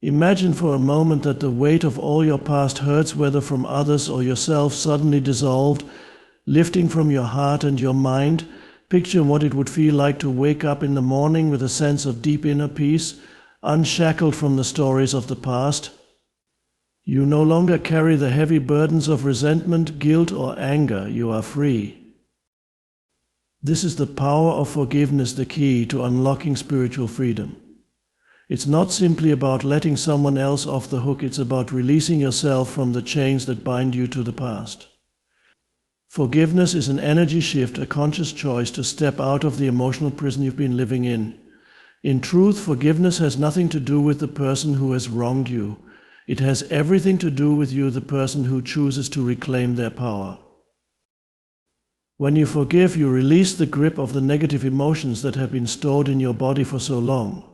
Imagine for a moment that the weight of all your past hurts, whether from others or yourself, suddenly dissolved, lifting from your heart and your mind. Picture what it would feel like to wake up in the morning with a sense of deep inner peace, unshackled from the stories of the past. You no longer carry the heavy burdens of resentment, guilt, or anger. You are free. This is the power of forgiveness, the key to unlocking spiritual freedom. It's not simply about letting someone else off the hook, it's about releasing yourself from the chains that bind you to the past. Forgiveness is an energy shift, a conscious choice to step out of the emotional prison you've been living in. In truth, forgiveness has nothing to do with the person who has wronged you. It has everything to do with you, the person who chooses to reclaim their power. When you forgive, you release the grip of the negative emotions that have been stored in your body for so long.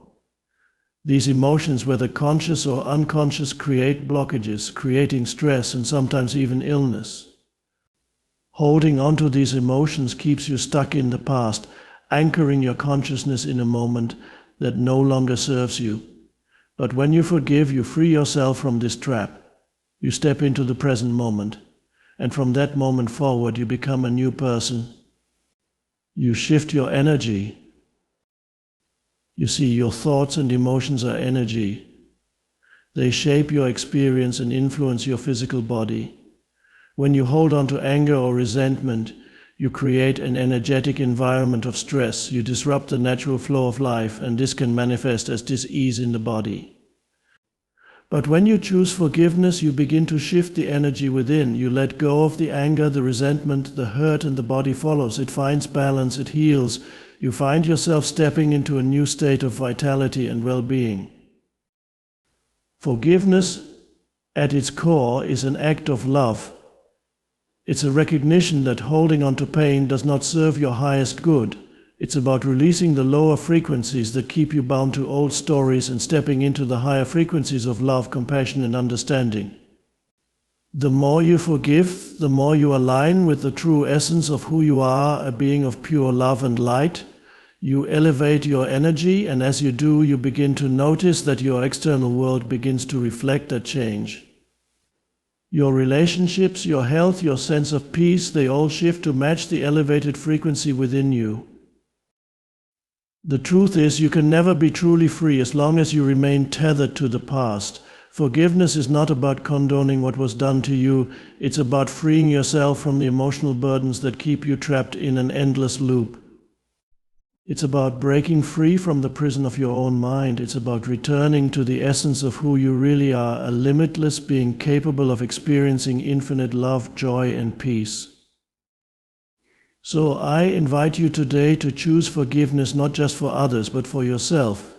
These emotions, whether conscious or unconscious, create blockages, creating stress and sometimes even illness. Holding on to these emotions keeps you stuck in the past, anchoring your consciousness in a moment that no longer serves you. But when you forgive, you free yourself from this trap. You step into the present moment, and from that moment forward you become a new person. You shift your energy. You see, your thoughts and emotions are energy. They shape your experience and influence your physical body. When you hold on to anger or resentment, you create an energetic environment of stress. You disrupt the natural flow of life, and this can manifest as dis-ease in the body. But when you choose forgiveness, you begin to shift the energy within. You let go of the anger, the resentment, the hurt, and the body follows. It finds balance, it heals. You find yourself stepping into a new state of vitality and well-being. Forgiveness, at its core, is an act of love. It's a recognition that holding on to pain does not serve your highest good. It's about releasing the lower frequencies that keep you bound to old stories and stepping into the higher frequencies of love, compassion, and understanding. The more you forgive, the more you align with the true essence of who you are, a being of pure love and light. You elevate your energy, and as you do, you begin to notice that your external world begins to reflect that change. Your relationships, your health, your sense of peace, they all shift to match the elevated frequency within you. The truth is, you can never be truly free as long as you remain tethered to the past. Forgiveness is not about condoning what was done to you, it's about freeing yourself from the emotional burdens that keep you trapped in an endless loop. It's about breaking free from the prison of your own mind. It's about returning to the essence of who you really are, a limitless being capable of experiencing infinite love, joy, and peace. So I invite you today to choose forgiveness not just for others, but for yourself.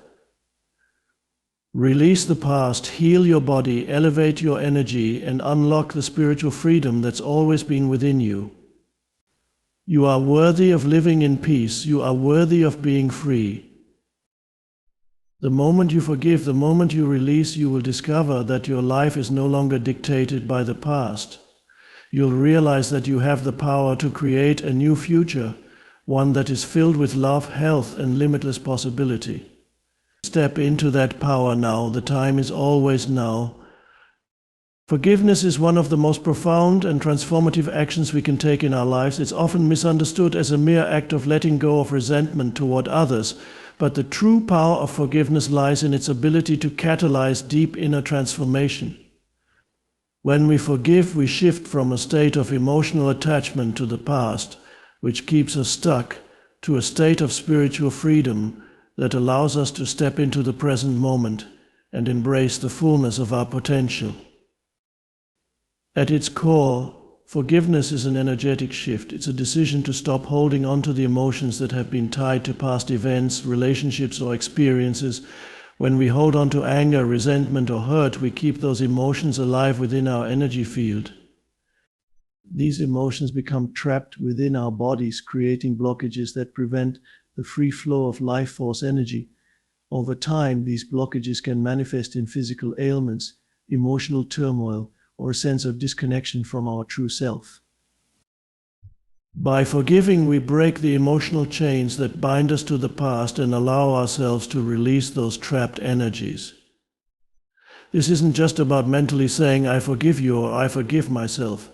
Release the past, heal your body, elevate your energy, and unlock the spiritual freedom that's always been within you. You are worthy of living in peace. You are worthy of being free. The moment you forgive, the moment you release, you will discover that your life is no longer dictated by the past. You'll realize that you have the power to create a new future, one that is filled with love, health, and limitless possibility. Step into that power now. The time is always now. Forgiveness is one of the most profound and transformative actions we can take in our lives. It's often misunderstood as a mere act of letting go of resentment toward others, but the true power of forgiveness lies in its ability to catalyze deep inner transformation. When we forgive, we shift from a state of emotional attachment to the past, which keeps us stuck, to a state of spiritual freedom that allows us to step into the present moment and embrace the fullness of our potential. At its core, forgiveness is an energetic shift. It's a decision to stop holding on to the emotions that have been tied to past events, relationships, or experiences. When we hold on to anger, resentment, or hurt, we keep those emotions alive within our energy field. These emotions become trapped within our bodies, creating blockages that prevent the free flow of life force energy. Over time, these blockages can manifest in physical ailments, emotional turmoil, or a sense of disconnection from our true self. By forgiving, we break the emotional chains that bind us to the past and allow ourselves to release those trapped energies. This isn't just about mentally saying, I forgive you or I forgive myself.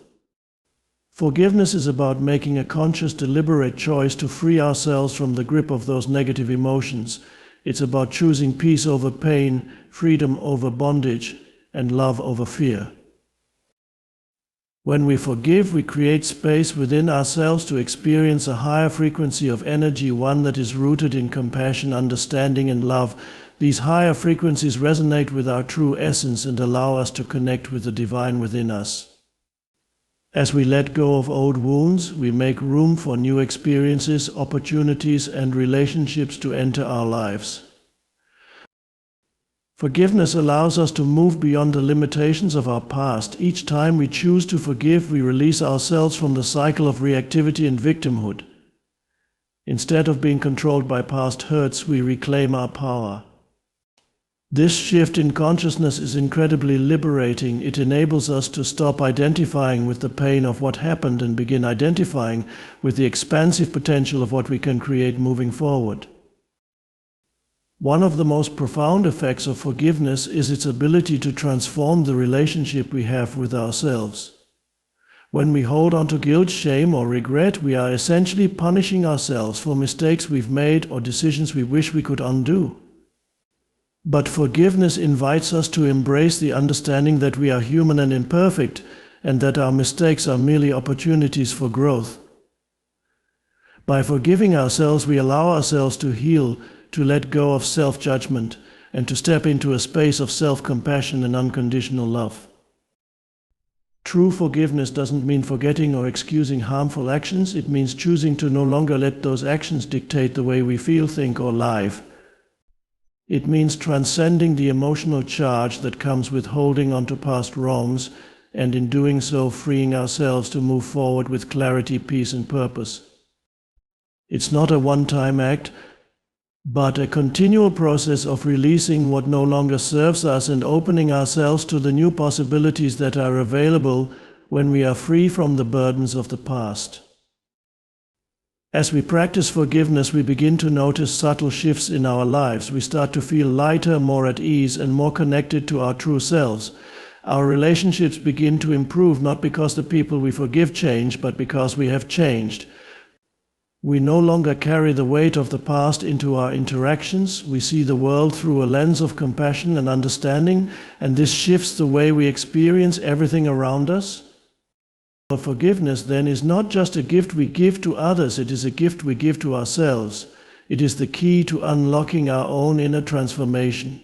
Forgiveness is about making a conscious, deliberate choice to free ourselves from the grip of those negative emotions. It's about choosing peace over pain, freedom over bondage, and love over fear. When we forgive, we create space within ourselves to experience a higher frequency of energy, one that is rooted in compassion, understanding, and love. These higher frequencies resonate with our true essence and allow us to connect with the divine within us. As we let go of old wounds, we make room for new experiences, opportunities, and relationships to enter our lives. Forgiveness allows us to move beyond the limitations of our past. Each time we choose to forgive, we release ourselves from the cycle of reactivity and victimhood. Instead of being controlled by past hurts, we reclaim our power. This shift in consciousness is incredibly liberating. It enables us to stop identifying with the pain of what happened and begin identifying with the expansive potential of what we can create moving forward. One of the most profound effects of forgiveness is its ability to transform the relationship we have with ourselves. When we hold on to guilt, shame, or regret, we are essentially punishing ourselves for mistakes we've made or decisions we wish we could undo. But forgiveness invites us to embrace the understanding that we are human and imperfect, and that our mistakes are merely opportunities for growth. By forgiving ourselves, we allow ourselves to heal, to let go of self-judgment, and to step into a space of self-compassion and unconditional love. True forgiveness doesn't mean forgetting or excusing harmful actions. It means choosing to no longer let those actions dictate the way we feel, think, or live. It means transcending the emotional charge that comes with holding on to past wrongs, and in doing so freeing ourselves to move forward with clarity, peace, and purpose. It's not a one-time act, but a continual process of releasing what no longer serves us and opening ourselves to the new possibilities that are available when we are free from the burdens of the past. As we practice forgiveness, we begin to notice subtle shifts in our lives. We start to feel lighter, more at ease, and more connected to our true selves. Our relationships begin to improve, not because the people we forgive change, but because we have changed. We no longer carry the weight of the past into our interactions. We see the world through a lens of compassion and understanding, and this shifts the way we experience everything around us. Forgiveness, then, is not just a gift we give to others, it is a gift we give to ourselves. It is the key to unlocking our own inner transformation.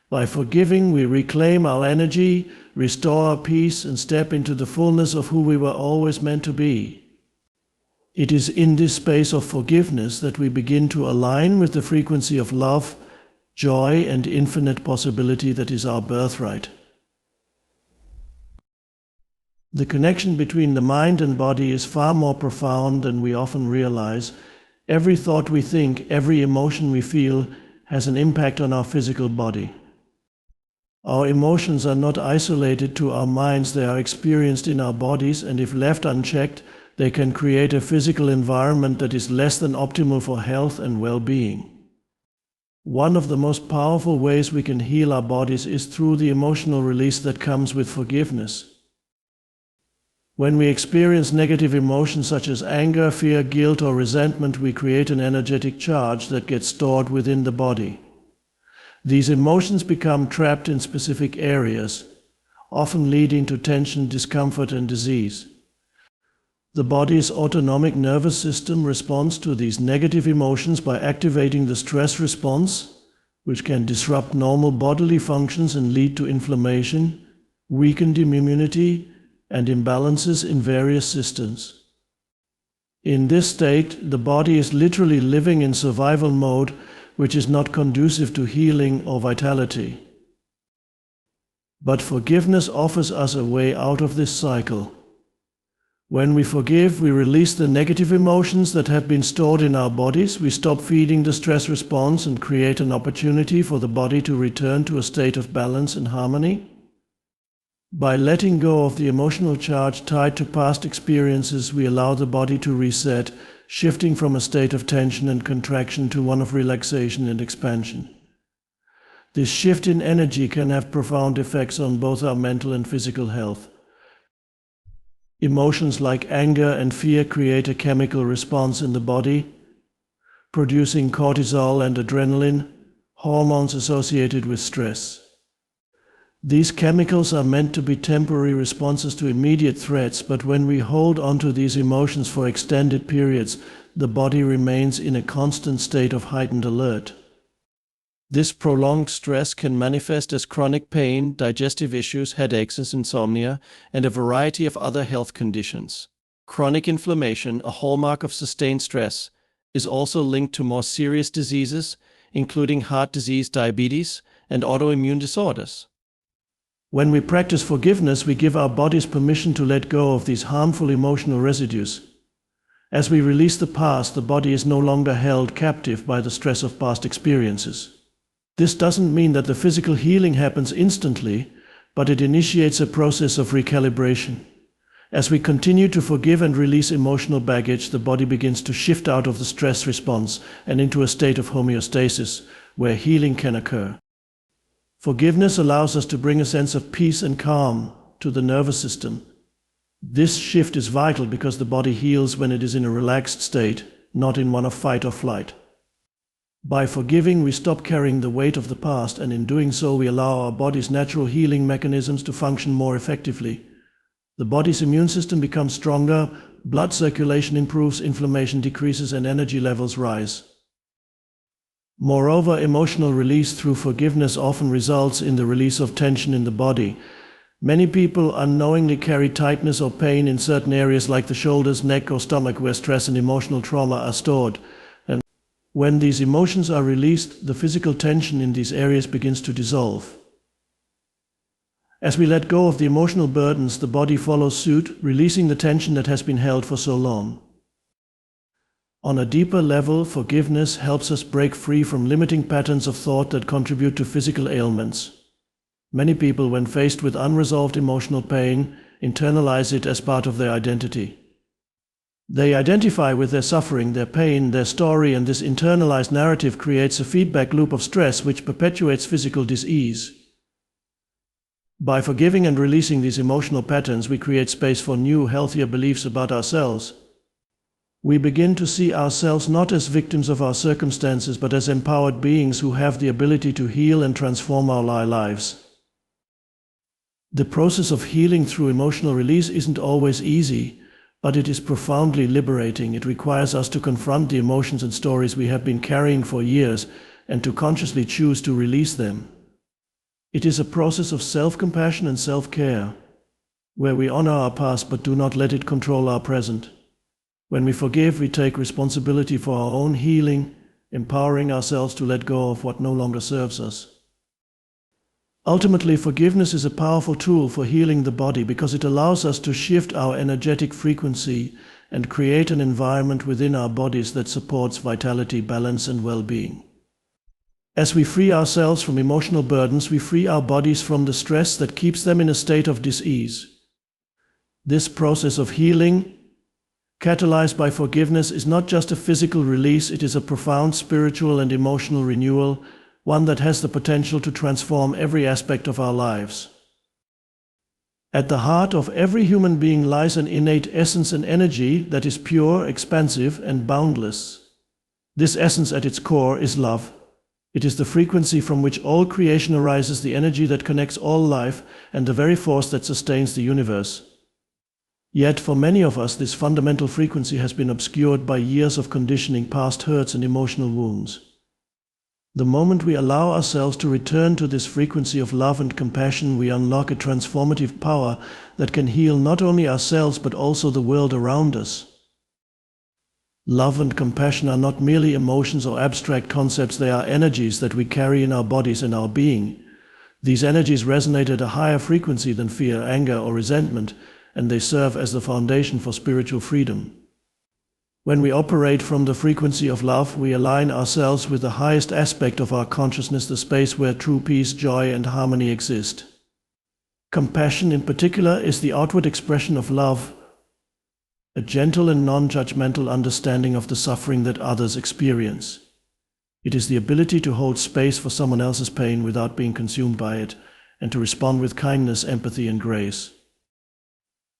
By forgiving, we reclaim our energy, restore our peace, and step into the fullness of who we were always meant to be. It is in this space of forgiveness that we begin to align with the frequency of love, joy, and infinite possibility that is our birthright. The connection between the mind and body is far more profound than we often realize. Every thought we think, every emotion we feel, has an impact on our physical body. Our emotions are not isolated to our minds, they are experienced in our bodies, and if left unchecked, they can create a physical environment that is less than optimal for health and well-being. One of the most powerful ways we can heal our bodies is through the emotional release that comes with forgiveness. When we experience negative emotions such as anger, fear, guilt, or resentment, we create an energetic charge that gets stored within the body. These emotions become trapped in specific areas, often leading to tension, discomfort, and disease. The body's autonomic nervous system responds to these negative emotions by activating the stress response, which can disrupt normal bodily functions and lead to inflammation, weakened immunity, and imbalances in various systems. In this state, the body is literally living in survival mode, which is not conducive to healing or vitality. But forgiveness offers us a way out of this cycle. When we forgive, we release the negative emotions that have been stored in our bodies, we stop feeding the stress response and create an opportunity for the body to return to a state of balance and harmony. By letting go of the emotional charge tied to past experiences, we allow the body to reset, shifting from a state of tension and contraction to one of relaxation and expansion. This shift in energy can have profound effects on both our mental and physical health. Emotions like anger and fear create a chemical response in the body, producing cortisol and adrenaline, hormones associated with stress. These chemicals are meant to be temporary responses to immediate threats, but when we hold onto these emotions for extended periods, the body remains in a constant state of heightened alert. This prolonged stress can manifest as chronic pain, digestive issues, headaches, insomnia, and a variety of other health conditions. Chronic inflammation, a hallmark of sustained stress, is also linked to more serious diseases, including heart disease, diabetes, and autoimmune disorders. When we practice forgiveness, we give our bodies permission to let go of these harmful emotional residues. As we release the past, the body is no longer held captive by the stress of past experiences. This doesn't mean that the physical healing happens instantly, but it initiates a process of recalibration. As we continue to forgive and release emotional baggage, the body begins to shift out of the stress response and into a state of homeostasis, where healing can occur. Forgiveness allows us to bring a sense of peace and calm to the nervous system. This shift is vital because the body heals when it is in a relaxed state, not in one of fight or flight. By forgiving, we stop carrying the weight of the past, and in doing so, we allow our body's natural healing mechanisms to function more effectively. The body's immune system becomes stronger, blood circulation improves, inflammation decreases, and energy levels rise. Moreover, emotional release through forgiveness often results in the release of tension in the body. Many people unknowingly carry tightness or pain in certain areas like the shoulders, neck, or stomach, where stress and emotional trauma are stored. And when these emotions are released, the physical tension in these areas begins to dissolve. As we let go of the emotional burdens, the body follows suit, releasing the tension that has been held for so long. On a deeper level, forgiveness helps us break free from limiting patterns of thought that contribute to physical ailments. Many people, when faced with unresolved emotional pain, internalize it as part of their identity. They identify with their suffering, their pain, their story, and this internalized narrative creates a feedback loop of stress which perpetuates physical dis-ease. By forgiving and releasing these emotional patterns, we create space for new, healthier beliefs about ourselves. We begin to see ourselves not as victims of our circumstances, but as empowered beings who have the ability to heal and transform our lives. The process of healing through emotional release isn't always easy, but it is profoundly liberating. It requires us to confront the emotions and stories we have been carrying for years and to consciously choose to release them. It is a process of self-compassion and self-care, where we honor our past but do not let it control our present. When we forgive, we take responsibility for our own healing, empowering ourselves to let go of what no longer serves us. Ultimately, forgiveness is a powerful tool for healing the body because it allows us to shift our energetic frequency and create an environment within our bodies that supports vitality, balance, and well-being. As we free ourselves from emotional burdens, we free our bodies from the stress that keeps them in a state of dis-ease. This process of healing, catalyzed by forgiveness, is not just a physical release, it is a profound spiritual and emotional renewal, one that has the potential to transform every aspect of our lives. At the heart of every human being lies an innate essence and energy that is pure, expansive, and boundless. This essence at its core is love. It is the frequency from which all creation arises, the energy that connects all life, and the very force that sustains the universe. Yet, for many of us, this fundamental frequency has been obscured by years of conditioning, past hurts, and emotional wounds. The moment we allow ourselves to return to this frequency of love and compassion, we unlock a transformative power that can heal not only ourselves but also the world around us. Love and compassion are not merely emotions or abstract concepts, they are energies that we carry in our bodies and our being. These energies resonate at a higher frequency than fear, anger, or resentment, and they serve as the foundation for spiritual freedom. When we operate from the frequency of love, we align ourselves with the highest aspect of our consciousness, the space where true peace, joy, and harmony exist. Compassion, in particular, is the outward expression of love, a gentle and non-judgmental understanding of the suffering that others experience. It is the ability to hold space for someone else's pain without being consumed by it, and to respond with kindness, empathy, and grace.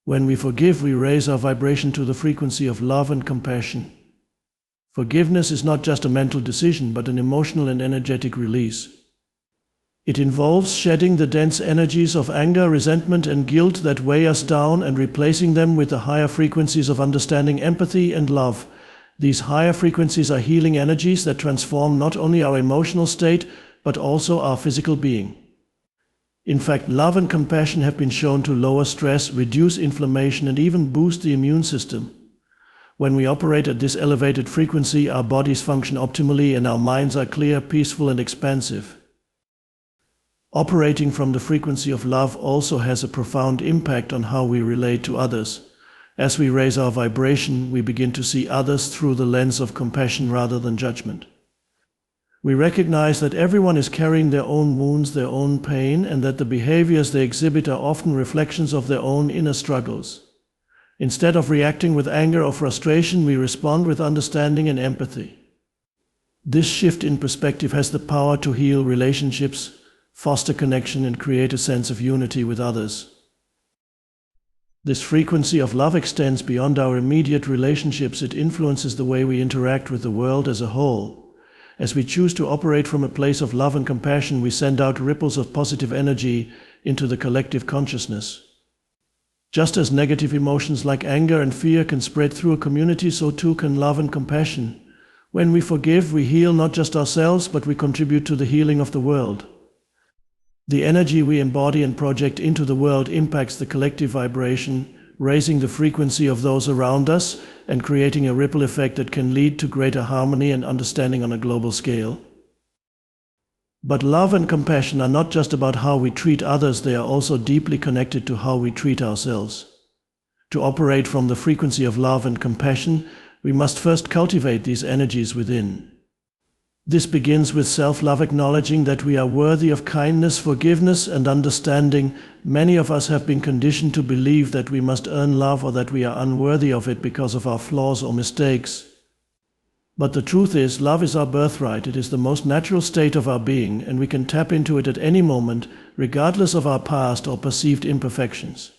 When we forgive, we raise our vibration to the frequency of love and compassion. Forgiveness is not just a mental decision, but an emotional and energetic release. It involves shedding the dense energies of anger, resentment, and guilt that weigh us down and replacing them with the higher frequencies of understanding, empathy, and love. These higher frequencies are healing energies that transform not only our emotional state, but also our physical being. In fact, love and compassion have been shown to lower stress, reduce inflammation, and even boost the immune system. When we operate at this elevated frequency, our bodies function optimally and our minds are clear, peaceful, and expansive. Operating from the frequency of love also has a profound impact on how we relate to others. As we raise our vibration, we begin to see others through the lens of compassion rather than judgment. We recognize that everyone is carrying their own wounds, their own pain, and that the behaviors they exhibit are often reflections of their own inner struggles. Instead of reacting with anger or frustration, we respond with understanding and empathy. This shift in perspective has the power to heal relationships, foster connection, and create a sense of unity with others. This frequency of love extends beyond our immediate relationships. It influences the way we interact with the world as a whole. As we choose to operate from a place of love and compassion, we send out ripples of positive energy into the collective consciousness. Just as negative emotions like anger and fear can spread through a community, so too can love and compassion. When we forgive, we heal not just ourselves, but we contribute to the healing of the world. The energy we embody and project into the world impacts the collective vibration, raising the frequency of those around us and creating a ripple effect that can lead to greater harmony and understanding on a global scale. But love and compassion are not just about how we treat others, they are also deeply connected to how we treat ourselves. To operate from the frequency of love and compassion, we must first cultivate these energies within. This begins with self-love, acknowledging that we are worthy of kindness, forgiveness, and understanding. Many of us have been conditioned to believe that we must earn love or that we are unworthy of it because of our flaws or mistakes. But the truth is, love is our birthright. It is the most natural state of our being, and we can tap into it at any moment, regardless of our past or perceived imperfections.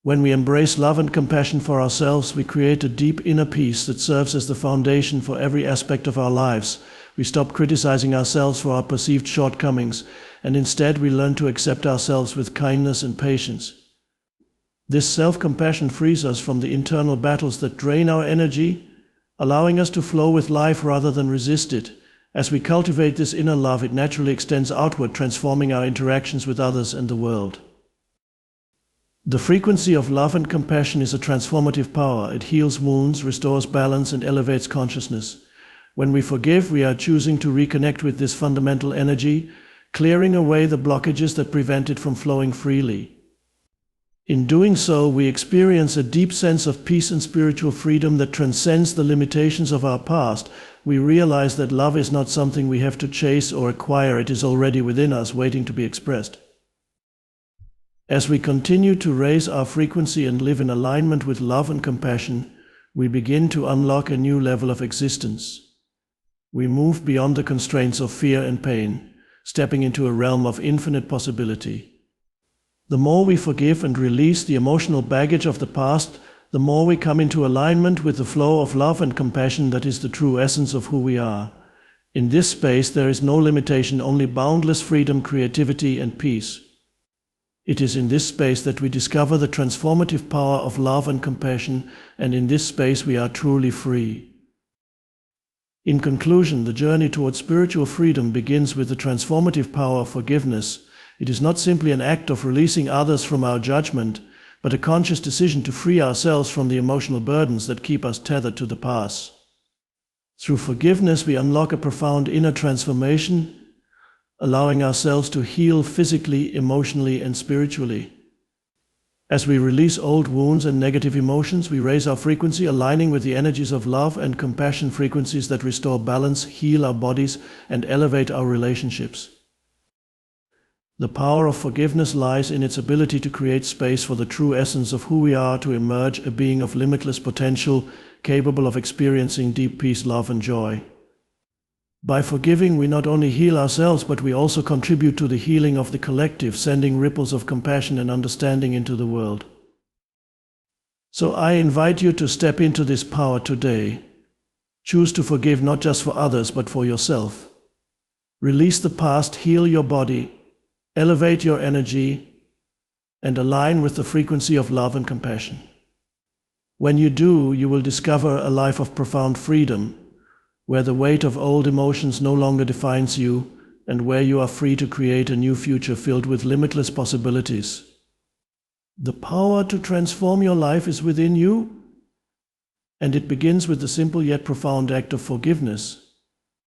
When we embrace love and compassion for ourselves, we create a deep inner peace that serves as the foundation for every aspect of our lives. We stop criticizing ourselves for our perceived shortcomings, and instead we learn to accept ourselves with kindness and patience. This self-compassion frees us from the internal battles that drain our energy, allowing us to flow with life rather than resist it. As we cultivate this inner love, it naturally extends outward, transforming our interactions with others and the world. The frequency of love and compassion is a transformative power. It heals wounds, restores balance, and elevates consciousness. When we forgive, we are choosing to reconnect with this fundamental energy, clearing away the blockages that prevent it from flowing freely. In doing so, we experience a deep sense of peace and spiritual freedom that transcends the limitations of our past. We realize that love is not something we have to chase or acquire. It is already within us, waiting to be expressed. As we continue to raise our frequency and live in alignment with love and compassion, we begin to unlock a new level of existence. We move beyond the constraints of fear and pain, stepping into a realm of infinite possibility. The more we forgive and release the emotional baggage of the past, the more we come into alignment with the flow of love and compassion that is the true essence of who we are. In this space, there is no limitation, only boundless freedom, creativity, and peace. It is in this space that we discover the transformative power of love and compassion, and in this space we are truly free. In conclusion, the journey towards spiritual freedom begins with the transformative power of forgiveness. It is not simply an act of releasing others from our judgment, but a conscious decision to free ourselves from the emotional burdens that keep us tethered to the past. Through forgiveness, we unlock a profound inner transformation, allowing ourselves to heal physically, emotionally, and spiritually. As we release old wounds and negative emotions, we raise our frequency, aligning with the energies of love and compassion, frequencies that restore balance, heal our bodies, and elevate our relationships. The power of forgiveness lies in its ability to create space for the true essence of who we are, to emerge a being of limitless potential, capable of experiencing deep peace, love, and joy. By forgiving, we not only heal ourselves, but we also contribute to the healing of the collective, sending ripples of compassion and understanding into the world. So I invite you to step into this power today. Choose to forgive not just for others, but for yourself. Release the past, heal your body, elevate your energy, and align with the frequency of love and compassion. When you do, you will discover a life of profound freedom, where the weight of old emotions no longer defines you, and where you are free to create a new future filled with limitless possibilities. The power to transform your life is within you, and it begins with the simple yet profound act of forgiveness.